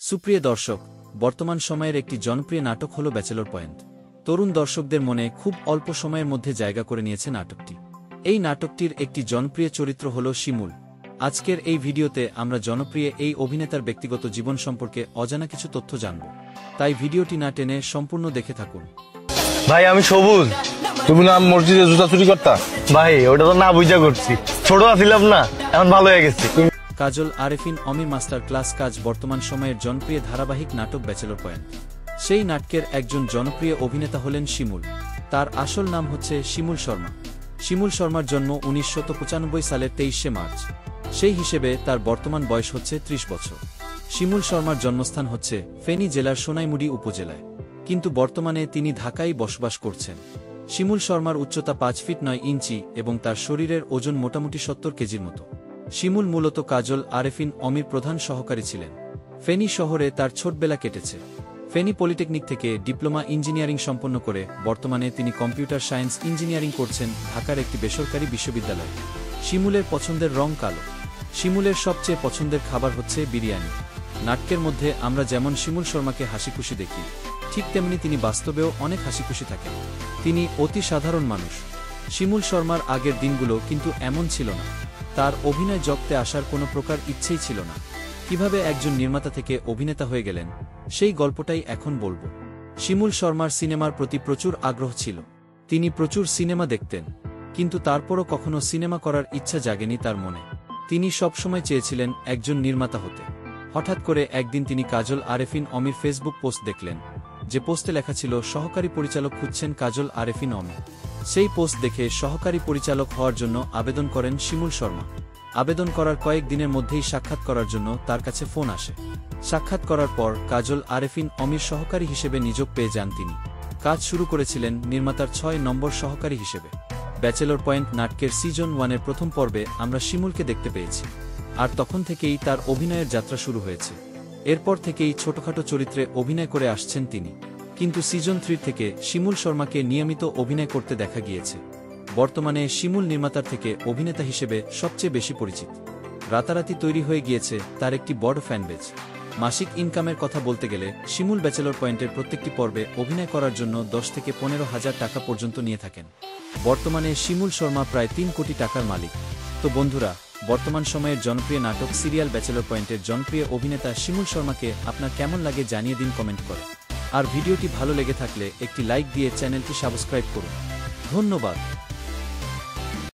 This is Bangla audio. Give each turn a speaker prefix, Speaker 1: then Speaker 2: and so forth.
Speaker 1: সুপ্রিয় দর্শক, বর্তমান সময়ের একটি জনপ্রিয় নাটক হল ব্যাচেলর পয়েন্ট। তরুণ দর্শকদের মনে খুব অল্প সময়ের মধ্যে জায়গা করে নিয়েছে নাটকটি। এই নাটকটির একটি জনপ্রিয় চরিত্র হল শিমুল। আজকের এই ভিডিওতে আমরা জনপ্রিয় এই অভিনেতার ব্যক্তিগত জীবন সম্পর্কে অজানা কিছু তথ্য জানব, তাই ভিডিওটি না টেনে সম্পূর্ণ দেখে থাকুন।
Speaker 2: ভাই আমি সবুজ। তুমি না মসজিদে জুতা চুরি করতা? ভাই ওটা তো না বুঝা করছি, ছোট ছিলাম না, এখন ভালো হয়ে গেছি।
Speaker 1: কাজল আরেফিন অমির মাস্টার ক্লাস কাজ বর্তমান সময়ের জনপ্রিয় ধারাবাহিক নাটক ব্যাচেলর পয়েন্ট। সেই নাটকের একজন জনপ্রিয় অভিনেতা হলেন শিমুল। তার আসল নাম হচ্ছে শিমুল শর্মা। শিমুল শর্মার জন্ম 1995 সালের 23শে মার্চ। সেই হিসেবে তার বর্তমান বয়স হচ্ছে 30 বছর। শিমুল শর্মার জন্মস্থান হচ্ছে ফেনী জেলার সোনাইমুড়ি উপজেলায়, কিন্তু বর্তমানে তিনি ঢাকায় বসবাস করছেন। শিমুল শর্মার উচ্চতা 5 ফিট 9 ইঞ্চি এবং তার শরীরের ওজন মোটামুটি 70 কেজির মতো। শিমুল মূলত কাজল আরেফিন অমির প্রধান সহকারী ছিলেন। ফেনী শহরে তার ছোটবেলা কেটেছে। ফেনী পলিটেকনিক থেকে ডিপ্লোমা ইঞ্জিনিয়ারিং সম্পন্ন করে বর্তমানে তিনি কম্পিউটার সায়েন্স ইঞ্জিনিয়ারিং করছেন ঢাকার একটি বেসরকারি বিশ্ববিদ্যালয়ে। শিমুলের পছন্দের রং কালো। শিমুলের সবচেয়ে পছন্দের খাবার হচ্ছে বিরিয়ানি। নাটকের মধ্যে আমরা যেমন শিমুল শর্মাকে হাসিখুশি দেখি, ঠিক তেমনি তিনি বাস্তবেও অনেক হাসিখুশি থাকেন। তিনি অতি সাধারণ মানুষ। শিমুল শর্মার আগের দিনগুলো কিন্তু এমন ছিল না। তার অভিনয় জগতে আসার কোনো প্রকার ইচ্ছেই ছিল না। কিভাবে একজন নির্মাতা থেকে অভিনেতা হয়ে গেলেন, সেই গল্পটাই এখন বলবো। শিমুল শর্মার সিনেমার প্রতি প্রচুর আগ্রহ ছিল। তিনি প্রচুর সিনেমা দেখতেন, কিন্তু তারপরও কখনো সিনেমা করার ইচ্ছা জাগেনি তার মনে। তিনি সবসময় চেয়েছিলেন একজন নির্মাতা হতে। হঠাৎ করে একদিন তিনি কাজল আরেফিন অমির ফেসবুক পোস্ট দেখলেন, যে পোস্টে লেখা ছিল সহকারী পরিচালক খুঁজছেন কাজল আরেফিন অমি। সেই পোস্ট দেখে সহকারী পরিচালক হওয়ার জন্য আবেদন করেন শিমুল শর্মা। আবেদন করার কয়েক দিনের মধ্যেই সাক্ষাৎ করার জন্য তার কাছে ফোন আসে। সাক্ষাৎ করার পর কাজল আরেফিন অমির সহকারী হিসেবে নিয়োগ পেয়ে যান তিনি। কাজ শুরু করেছিলেন নির্মাতার 6 নম্বর সহকারী হিসেবে। ব্যাচেলর পয়েন্ট নাটকের সিজন 1-এর প্রথম পর্বে আমরা শিমুলকে দেখতে পেয়েছি, আর তখন থেকেই তার অভিনয়ের যাত্রা শুরু হয়েছে। এরপর থেকেই ছোটখাটো চরিত্রে অভিনয় করে আসছেন তিনি, কিন্তু সিজন 3 থেকে শিমুল শর্মাকে নিয়মিত অভিনয় করতে দেখা গিয়েছে। বর্তমানে শিমুল নির্মাতার থেকে অভিনেতা হিসেবে সবচেয়ে বেশি পরিচিত। রাতারাতি তৈরি হয়ে গিয়েছে তার একটি বড় ফ্যানবেজ। মাসিক ইনকামের কথা বলতে গেলে শিমুল ব্যাচেলর পয়েন্টের প্রত্যেকটি পর্বে অভিনয় করার জন্য 10 থেকে 15,000 টাকা পর্যন্ত নিয়ে থাকেন। বর্তমানে শিমুল শর্মা প্রায় 3 কোটি টাকার মালিক। তো বন্ধুরা, বর্তমান সময়ের জনপ্রিয় নাটক সিরিয়াল ব্যাচেলর পয়েন্টের জনপ্রিয় অভিনেতা শিমুল শর্মাকে আপনার কেমন লাগে জানিয়ে দিন কমেন্ট করে। আর ভিডিওটি ভালো লেগে থাকলে একটি লাইক দিয়ে চ্যানেলটি সাবস্ক্রাইব করুন। ধন্যবাদ।